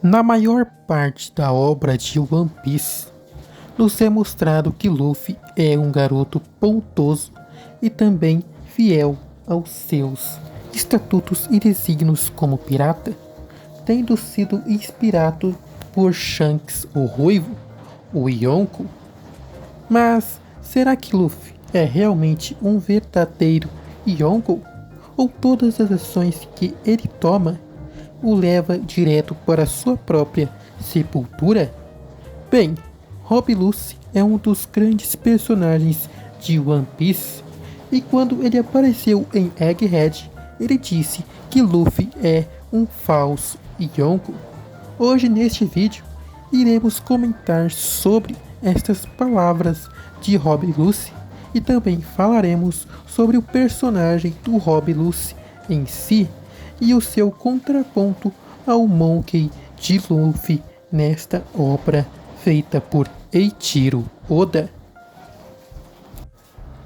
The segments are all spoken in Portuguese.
Na maior parte da obra de One Piece, nos é mostrado que Luffy é um garoto bondoso e também fiel aos seus estatutos e desígnios como pirata, tendo sido inspirado por Shanks o Ruivo, o Yonko. Mas será que Luffy é realmente um verdadeiro Yonko? Ou todas as ações que ele toma o leva direto para sua própria sepultura? Bem, Rob Lucci é um dos grandes personagens de One Piece, e quando ele apareceu em Egghead, ele disse que Luffy é um falso Yonko. Hoje neste vídeo, iremos comentar sobre estas palavras de Rob Lucci e também falaremos sobre o personagem do Rob Lucci em si e o seu contraponto ao Monkey de Luffy nesta obra feita por Eiichiro Oda.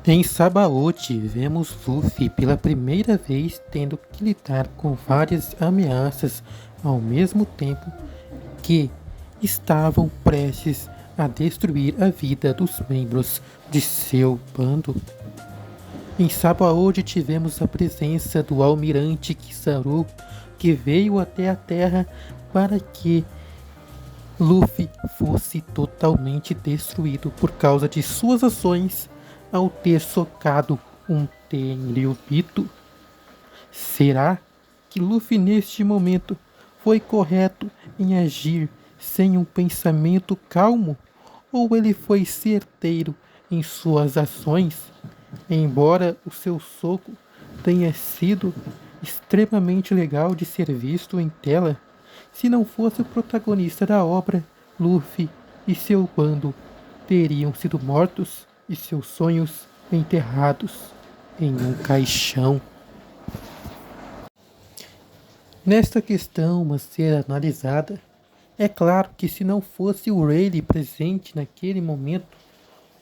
Em Sabaody, vemos Luffy pela primeira vez tendo que lidar com várias ameaças ao mesmo tempo que estavam prestes a destruir a vida dos membros de seu bando. Em Sabaody tivemos a presença do almirante Kizaru, que veio até a Terra para que Luffy fosse totalmente destruído por causa de suas ações ao ter socado um Tenryubito. Será que Luffy neste momento foi correto em agir sem um pensamento calmo? Ou ele foi certeiro em suas ações? Embora o seu soco tenha sido extremamente legal de ser visto em tela, se não fosse o protagonista da obra, Luffy e seu bando teriam sido mortos e seus sonhos enterrados em um caixão. Nesta questão a ser analisada, é claro que se não fosse o Rayleigh presente naquele momento,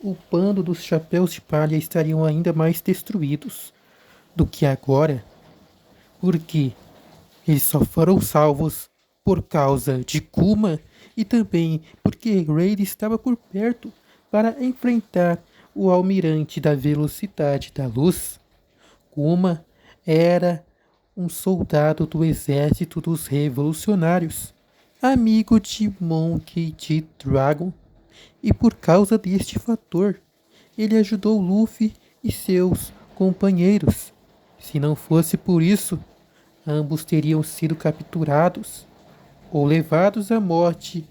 o bando dos Chapéus de Palha estariam ainda mais destruídos do que agora, porque eles só foram salvos por causa de Kuma e também porque Rayleigh estava por perto para enfrentar o almirante da velocidade da luz. Kuma era um soldado do exército dos revolucionários, amigo de Monkey D. Dragon, e por causa deste fator, ele ajudou Luffy e seus companheiros. Se não fosse por isso, ambos teriam sido capturados ou levados à morte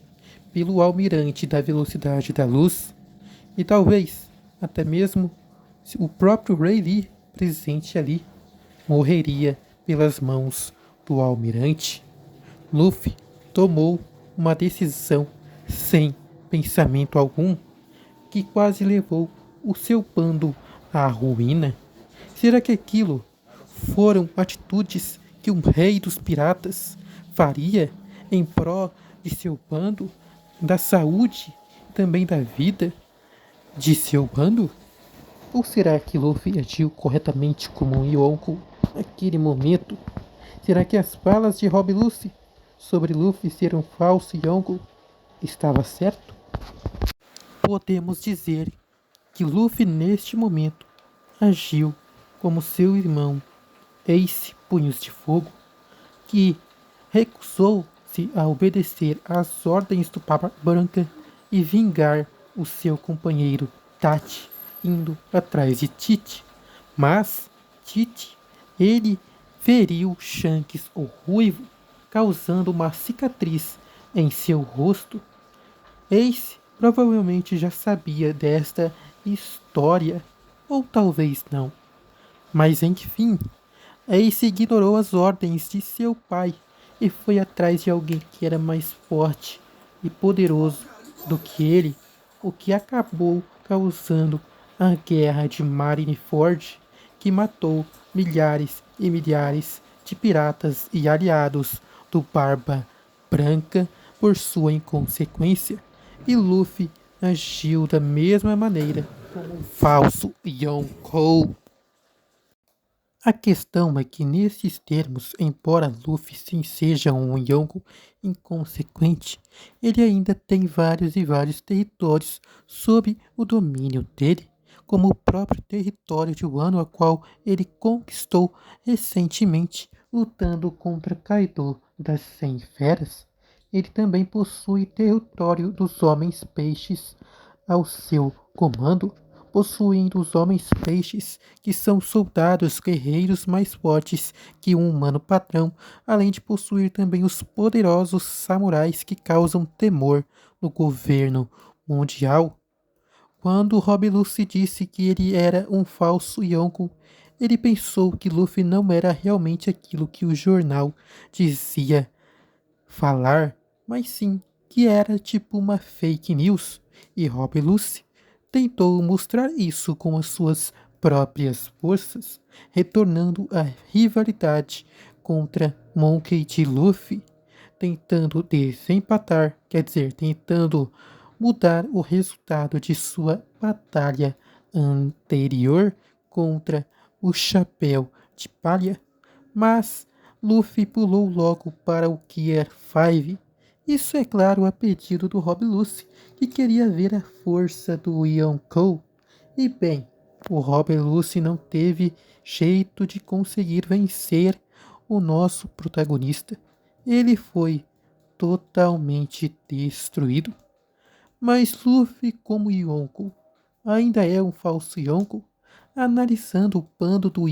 pelo almirante da velocidade da luz, e talvez até mesmo o próprio Rayleigh presente ali morreria pelas mãos do almirante. Luffy tomou uma decisão sem pensamento algum que quase levou o seu bando à ruína. Será que aquilo foram atitudes que um rei dos piratas faria em prol de seu bando, da saúde e também da vida de seu bando? Ou será que Luffy agiu corretamente como um Yonko naquele momento? Será que as falas de Rob Lucci sobre Luffy ser um falso Yonko estava certo? Podemos dizer que Luffy neste momento agiu como seu irmão Ace Punhos de Fogo, que recusou-se a obedecer às ordens do Barba Branca e vingar o seu companheiro Tati indo atrás de Tite. Mas Tite, ele feriu Shanks o Ruivo, causando uma cicatriz em seu rosto. Ace provavelmente já sabia desta história, ou talvez não. Mas enfim, Ace ignorou as ordens de seu pai e foi atrás de alguém que era mais forte e poderoso do que ele, o que acabou causando a guerra de Marineford, que matou milhares e milhares de piratas e aliados do Barba Branca por sua inconsequência, e Luffy agiu da mesma maneira como um falso Yonkou. A questão é que nesses termos, embora Luffy sim seja um Yonko inconsequente, ele ainda tem vários e vários territórios sob o domínio dele, como o próprio território de Wano, a qual ele conquistou recentemente lutando contra Kaido das 100 Feras. Ele também possui território dos Homens-Peixes ao seu comando, possuindo os Homens-Peixes, que são soldados guerreiros mais fortes que um humano padrão, além de possuir também os poderosos samurais que causam temor no governo mundial. Quando Rob Lucy disse que ele era um falso Yonko, ele pensou que Luffy não era realmente aquilo que o jornal dizia falar, mas sim que era tipo uma fake news, e Rob Lucy tentou mostrar isso com as suas próprias forças, retornando a rivalidade contra Monkey D. Luffy, tentando desempatar, quer dizer, tentando mudar o resultado de sua batalha anterior contra o Chapéu de Palha, mas Luffy pulou logo para o Gear 5. Isso é claro a pedido do Rob Lucy, que queria ver a força do Yonkou. E bem, o Rob Lucy não teve jeito de conseguir vencer o nosso protagonista. Ele foi totalmente destruído. Mas Luffy, como Yonkou, ainda é um falso Yonkou. Analisando o bando do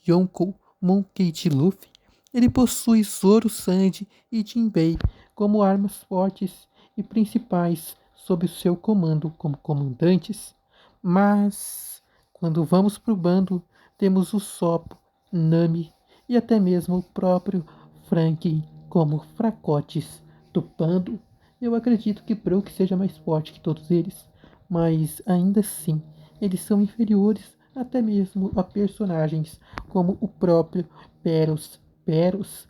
Yonkou Monkey D. Luffy, ele possui Zoro, Sanji e Jinbei como armas fortes e principais sob o seu comando como comandantes. Mas, quando vamos para o bando, temos o Sop, Nami e até mesmo o próprio Franky como fracotes do bando. Eu acredito que Brook seja mais forte que todos eles, mas ainda assim, eles são inferiores até mesmo a personagens como o próprio Peros. Peros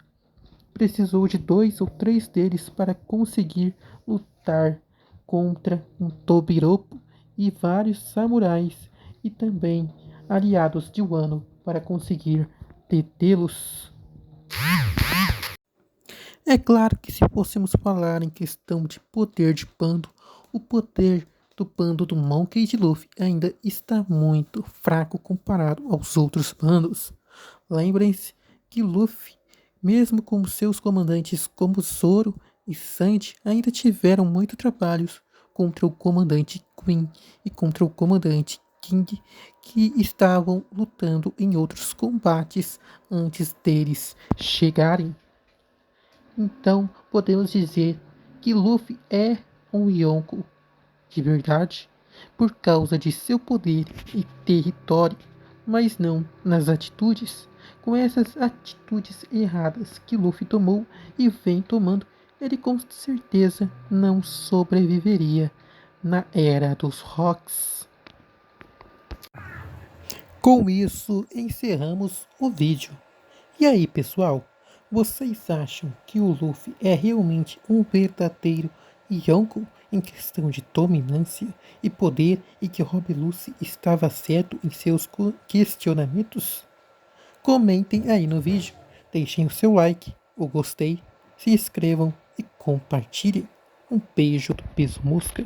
precisou de 2 ou 3 deles para conseguir lutar contra um Tobiropo e vários samurais e também aliados de Wano para conseguir detê-los. É claro que se fôssemos falar em questão de poder de bando, o poder do bando do Monkey D. Luffy ainda está muito fraco comparado aos outros bandos. Lembrem-se que Luffy, mesmo com seus comandantes como Zoro e Sanji, ainda tiveram muito trabalhos contra o comandante Queen e contra o comandante King, que estavam lutando em outros combates antes deles chegarem. Então, podemos dizer que Luffy é um Yonko de verdade por causa de seu poder e território, mas não nas atitudes. Com essas atitudes erradas que Luffy tomou e vem tomando, ele com certeza não sobreviveria na Era dos Rocks. Com isso, encerramos o vídeo. E aí, pessoal? Vocês acham que o Luffy é realmente um verdadeiro Yonko em questão de dominância e poder e que Rob Lucy estava certo em seus questionamentos? Comentem aí no vídeo, deixem o seu like, o gostei, se inscrevam e compartilhem. Um beijo do Peso Mosca.